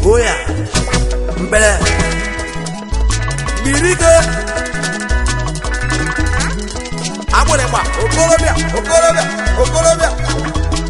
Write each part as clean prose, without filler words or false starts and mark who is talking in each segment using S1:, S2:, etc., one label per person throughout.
S1: Oya mbele birike agboleba okorobia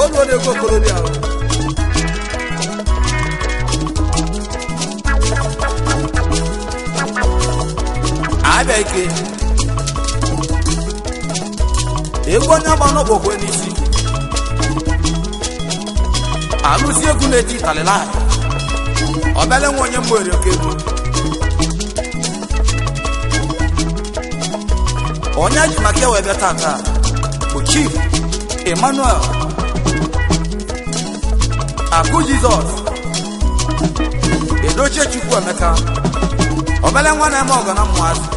S1: olu de okorobia abeke ego nya ba no gbogbo n'isi alusi egwu n'eti talila obele nwonye mwere okego onye ji maka webe tata bụ Chief Emmanuel Akụ Jizọs Edochie Chukwu Emeka obele nwa na-eme ọgọ na mmụazụ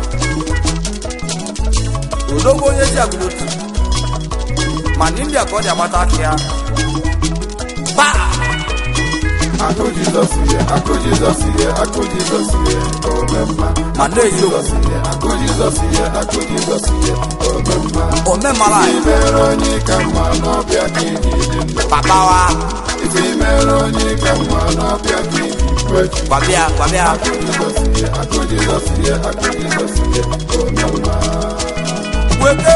S1: odogbo onye ji agụlotu ma ndị ka ọ dị agbata aka ya
S2: Akụ Jizọs ye, Akụ Jizọs ye, Akụ Jizọs ye, omemma.
S1: Akụ Jizọs
S2: ye, Akụ Jizọs ye, Akụ Jizọs ye, omemma.
S1: Omemma
S2: Imere onye ka mma n'ọbịa ka ịdị ndụ.
S1: Papa wa
S2: Imere onye ka mma n'ọbịa ka ịdị kwechi.
S1: Kwabịa
S2: Akụ Jizọs ye, Akụ Jizọs ye, Akụ Jizọs ye, omemma.
S1: wete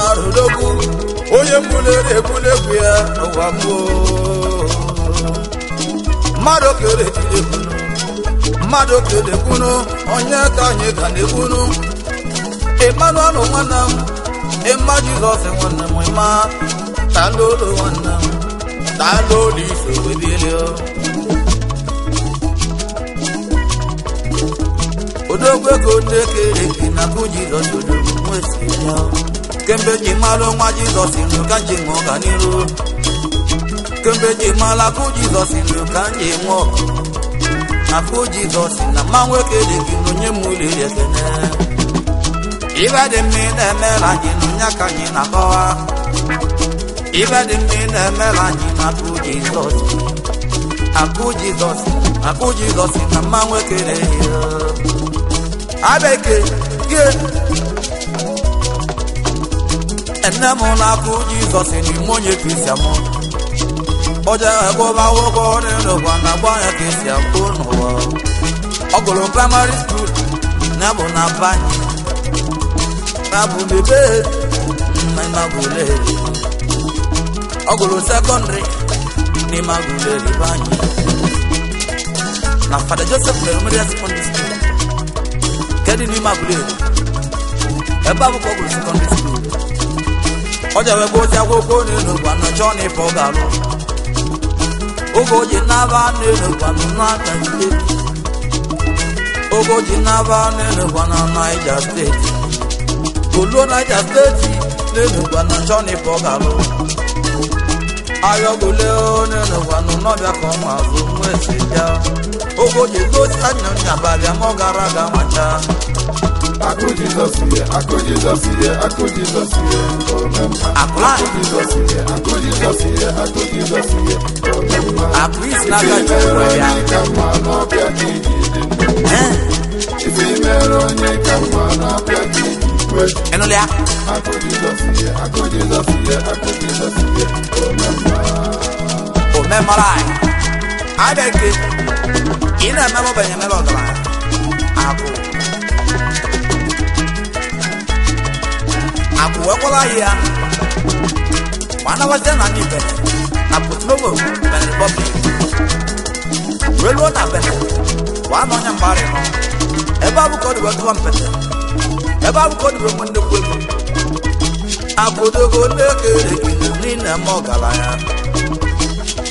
S1: arụdogwu onye mbulere egwuregwu ya ụwa mmụọ mmadụ kere ekwunu onye ka anyị ga na-ekwunu Emmanuel nwanne m Emma Jizọs nwanne m ịma talolo nwanne m talolo iso webielio odogwu ego ndị kere eki na Akụ Jizọs odogwu nwesi ya kemgbe ji malụ nwa Jizọs nụ ka nji nwe ọganiru kemgbe ji malụ Akụ Jizọs nụ ka nji nwe Akụ Jizọs na mmanwụ ekele gị n'onye m ụlọ ekene ibe dị mma ị na-emere anyị n'onye ka anyị na-akọwa ibe dị mma ị na-emere anyị na Akụ Jizọs na mmanwụ ekele ya abeke gị ene m na Akụ Jizọs n'ime onye Kristian m oje egboba nwoke ọrụ n'ụwa na gbanya ka esi akụ n'ụwa ọ gụrụ praịmarị skuul na bụ na banye na bụ bebe mmemagụleri ọ gụrụ sekọndịrị n'ime agụleri banye na Fada Joseph Memorial Secondary School kedị n'ime agụleri ebe abụkọ ọ gụrụ sekọndịrị skuul ọ je wegbe ozi akwụkwọ n'ụwa na chọọ na ife ọ ga-alụ Ogoji naba nenu kwanu na Nigeria Ogoji naba nenu kwanu Niger State Olo Niger State nenu kwanu Johnny Pogalo Ayogole nenu kwanu Nobia Komo Azu Mwesija Ogoji gosi anyo nyabali amogara gamacha
S2: Akụ Jizọs ye, Akụ Jizọs ye, Akụ Jizọs ye, omemma. Akụ Jizọs ye, Akụ Jizọs ye, Akụ Jizọs ye, omemma.
S1: Akris naga chukwu ya
S2: ka mma n'ọbịa ka ịdị ndụ. Ife imere onye ka mma n'ọbịa ka ịdị kwechi.
S1: Enulia
S2: Akụ Jizọs ye, Akụ Jizọs ye, Akụ Jizọs ye, omemma.
S1: Omemma lai Abeke ina memo benye melo dala Akụ wekola ya mana waje na nibe na Putlovo na Republic welo na bene wa no nya mbare no ebe abu ko do to ampete ebe abu ko do mo nde kwego agodogo nekere ni na mogala ya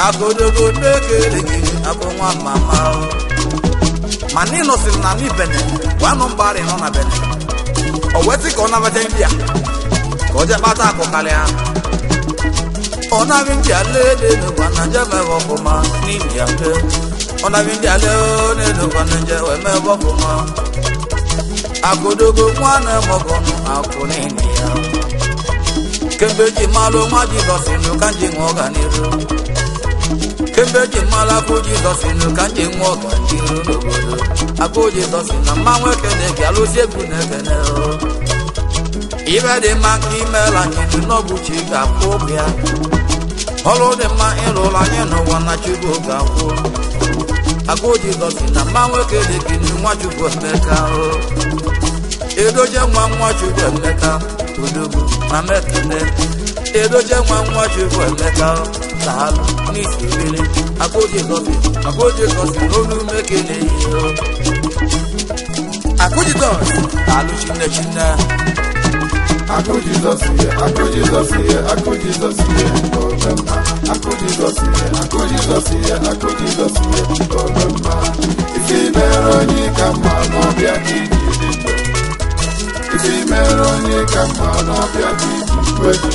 S1: agodogo nekere abo nwa mama mani no sin na ni bene wa no mbare no na bene o weti ko na waje ndia Oje pata ko kalea Ona vindi ale no kwana jeme wokoma ni ndiambe Ona vindi ale no kwana jewe me wokoma Agodogo mwana mogono akune ndia Kembe ji malo ma Jizọs no kanji ngoganiru kembe ji mala akụ Jizọs nụ ka nji nwa ọganiru n'obodo akụ Jizọs na mmanwụ ekene gị alụsị egwu na-ekene ibe dị mma ka imeela anyị n'ọbụ chi ga-akwụ ụgwọ ya ọrụ dị mma ịrụrụ anyị n'ụwa na Chukwu ga-akwụ akụ Jizọs na mmanwụ ekene gị nwa Chukwu Emeka edoje nwa Chukwu Emeka odogwu na mekene edoje nwa Chukwu Emeka daalụ n'isi ebele akụ Jizọs n'olu mekene akụ Jizọs daalụ chinne
S2: akụ Jizọs ihe akụ Jizọs ihe akụ Jizọs ihe omemma akụ Jizọs ihe akụ Jizọs ihe akụ Jizọs ihe omemma isi mere onye ka mma n'ọbịa ka iji dị ndụ isi mere onye ka mma n'ọbịa ka iji kweji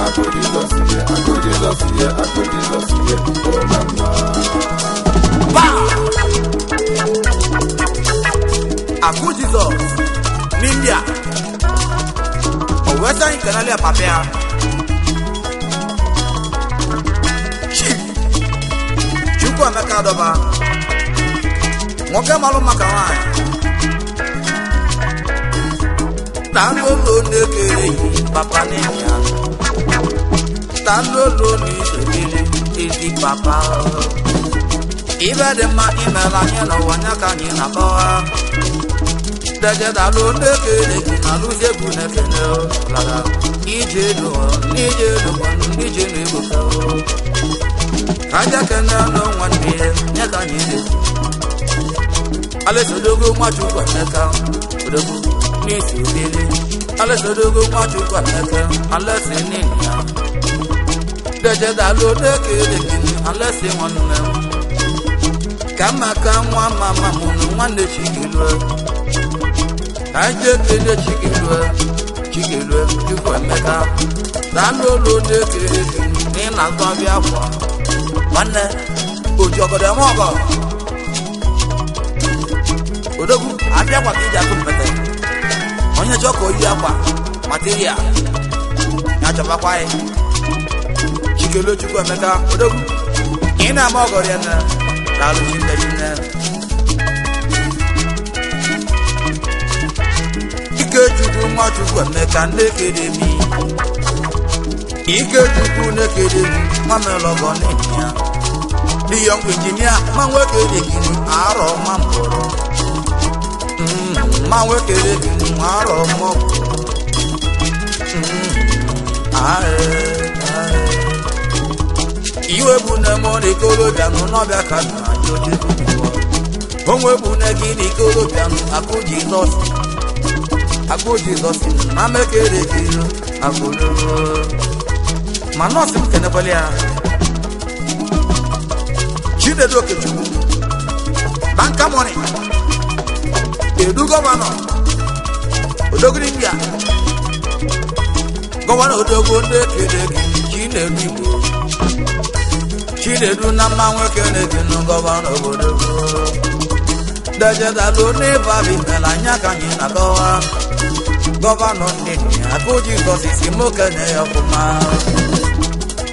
S2: akụ Jizọs ihe akụ Jizọs ihe akụ Jizọs ihe omemma
S1: akụ Jizọs n'India Western Canada papaya Chief Chukwu Emeka Adoba nwoke malụ maka nwanyị tanolo na-ekere papa n'enya tanolo n'isebili ezi papa ibe dị mma imela anyị n'ụwa nya ka anyị na-akọwa dejeda lo na-ekere gị na alụzi egwu na-ekene laga ije elu n'ije elu n'ije na-egboke aja kene nọ nwanne ya nye ka anyị na-ekwu Alesodogo Nwachukwu Emeka odogwu n'isi ebili Alesodogo Nwachukwu Emeka alesi nini ya dejeda lo na-ekere gị alesi nwanne ka maka nwa mama mụnụ nwanne Chikilue aje kede Chikilue Chukwu Emeka danolo na-ekere gị n'ịna-azụ abịa akwa nwanne oji obodo mọgọ odogwu abịa kwa ka iji akụ mpete onye chọọ ka oyi akwa material ya chọbakwa ya Chikilue Chukwu Emeka odogwu ị na-ama ọgọrọ ya na daalụ chinne Ikechukwu Nwachukwu Emeka na-ekere mi Ikechukwu na-ekere mi mamelọgọ n'enyi ya the young engineer man wekere gị arọ ma mbọrọ man wekere gị arọ ma iwe bụ na mo ni kolobia no n'ọbịa ka na joje onwe bụ na gị ni kolobia no akụ Jizọs na mekere gị akụlo ma nọọsụ m kenekwala ya Chinedu Okechukwu banka money edu gọvanọ odogwu India gọvanọ odogwu na-ekele gị Chinedu Igbo Chinedu na mmanwụ ekele gị na gọvanọ obodo dejedalụ n'ịba bimela anya ka anyị na-akọwa gọvanọ ndị akụ Jizọs isi m okene ya ọfụma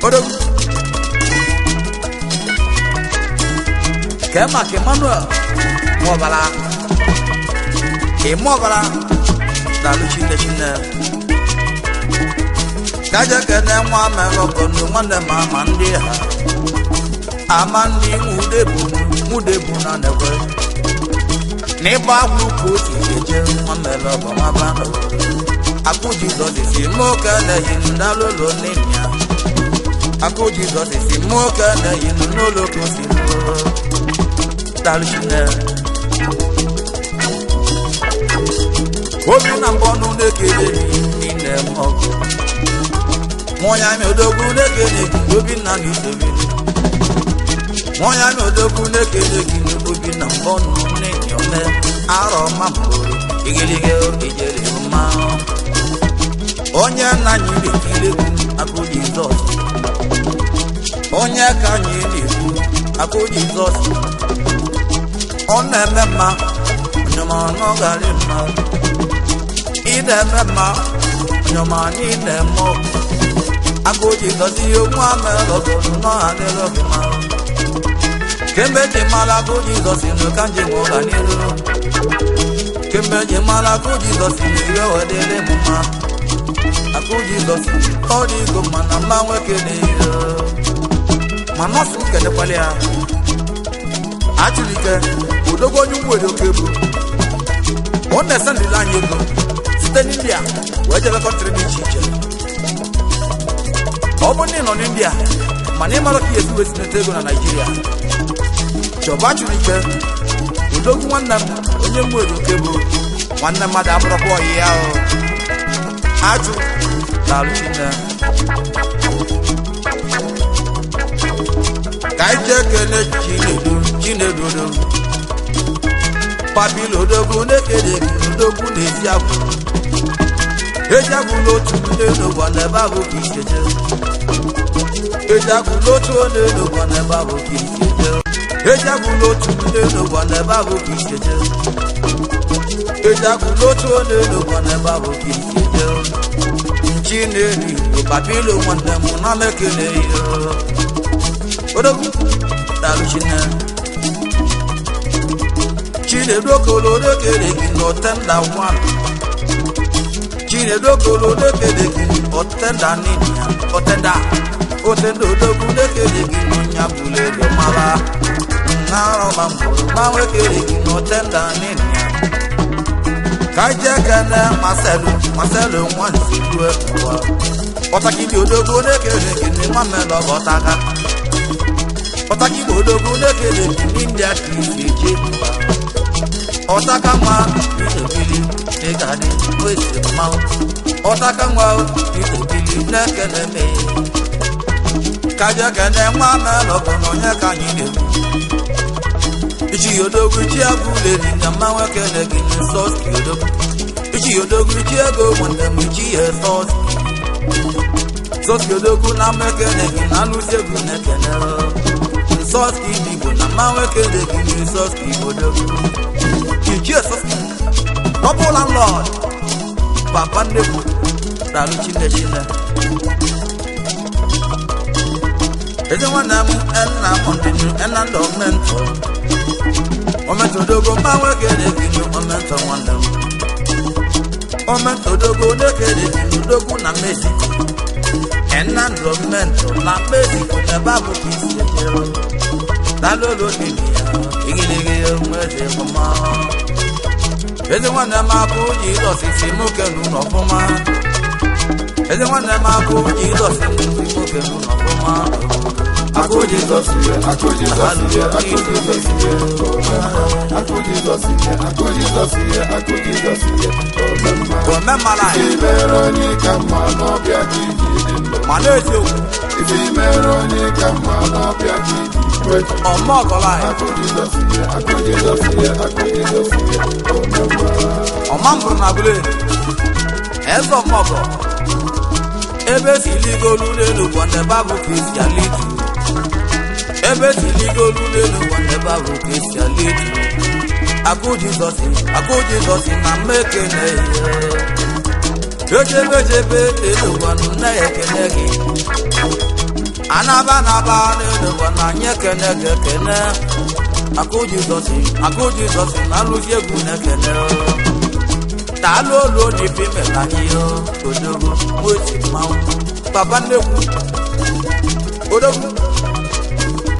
S1: odogwu kema ke Emmanuel Mwabala dalu chinne kaja kene nwa meloko no nwanne mama ndị ha amandi mudebu na nekwe n'ịgba akwụkwọ otu eje nwa meloko mabano akụ Jizọs si moke na yin dalolo nenya akụ Jizọs si moke na yin n'ụlọ kosi Dalchine obi na mbọnụ na-ekele n'ine mọgụ nwanya mi odogwu na-ekele gị obi na n'isebili nwanya mi odogwu na-ekele gị obi na mbọnụ na-enyome arọ ma mbụrụ igilige ijere mma onye na anyị na-ekele gị akụ Jizọs onye ka anyị na-ekwu akụ Jizọs ọ na-eme mma nyoma n'ọgarị mma ị na-eme mma nyoma n'ịna-eme ọgụ akụ Jizọs ihe nwa melọgọnụ n'ọha dịrọ gị mma kembe ji mala ko Jesus no kanje mo ganiro kembe ji mala ko Jesus no yo dele mama ako Jesus odi go mana mawe kene mama su kene kwale a achilike odogo nyugbo edokebu on the Sunday line you go site in India where the country ni chiche oboni no India mane maro ki esu wesi netego na Nigeria choba chulike odogu wanna onye mu edokebu wanna mada abro ko ya o aju dalu chine kai je kene chinedu Papilo dogu nekede dogu neziabu Ejagu lotu no wane babu kisije Ejagu lotu no wane babu kisije Ejagu lotu no wane babu kisije Ejagu lotu no wane babu kisije Chineri papilo wane muna mekele yo Odogu dalu chine Chinedokolo dekede no tenda one Chinedokolo dekede no tenda ninya otendo dogu dekede no nyabule do mala Naro mambo mawe kede no tenda ninya Kaje kana maselu wansi duwe kwa Otaki dogu dekede ni mamelo botaka Otaki dogu dekede India kiji Otakama itobili tegade wese mau Otakama itobili nekeneme Kaja kene mama lokono nyakanyi de Ichi yodogu chi agule ni namawe kene kine soski yodogu Ichi yodogu chi ago wande michi ye soski yodogu na mekene kine alusegu nekene Soski nigo namawe kene kine soski yodogu Jesus, double landlord, Papa Nebu, Daluchi Neshina. Is the one I'm on the new and I'm mental. Momento dogo, my work in the momento one them. Momento dogo, naked in the dogo, na Mexico. And I'm mental, na Mexico, the Babu Kiss. Dalo India, Iggy, Mama. Eze nwanne m akụ Jesus isi moke n'ụlọ ọfụma Eze nwanne m akụ Jesus isi moke n'ụlọ ọfụma
S2: Akụ Jesus ye, akụ Jesus ye, akụ Jesus ye Akụ Jesus ye, akụ Jesus ye, akụ Jesus ye
S1: Omemala
S2: Veronica Manobia Gigi
S1: Malezi okwu
S2: Ifi Veronica Manobia Gigi
S1: Ọmọgọla
S2: Akụ Jesus ye, akụ Jesus ye, akụ Jesus ye
S1: Ọmambụrụ na bule Eze ọmọgọ Ebe siligolu n'elu kwande babu Christianity Ebe siligolu n'elu kwande babu Christianity Akụ Jesus na mmekene Ejebe n'elu kwanu na ekene gị Anaba n'elu kwanu anyị ekene gị ekene Akụ Jesus na alụzi egwu na-ekene Talo ni pime kanyo odogo weti mau Papa Nebu odogo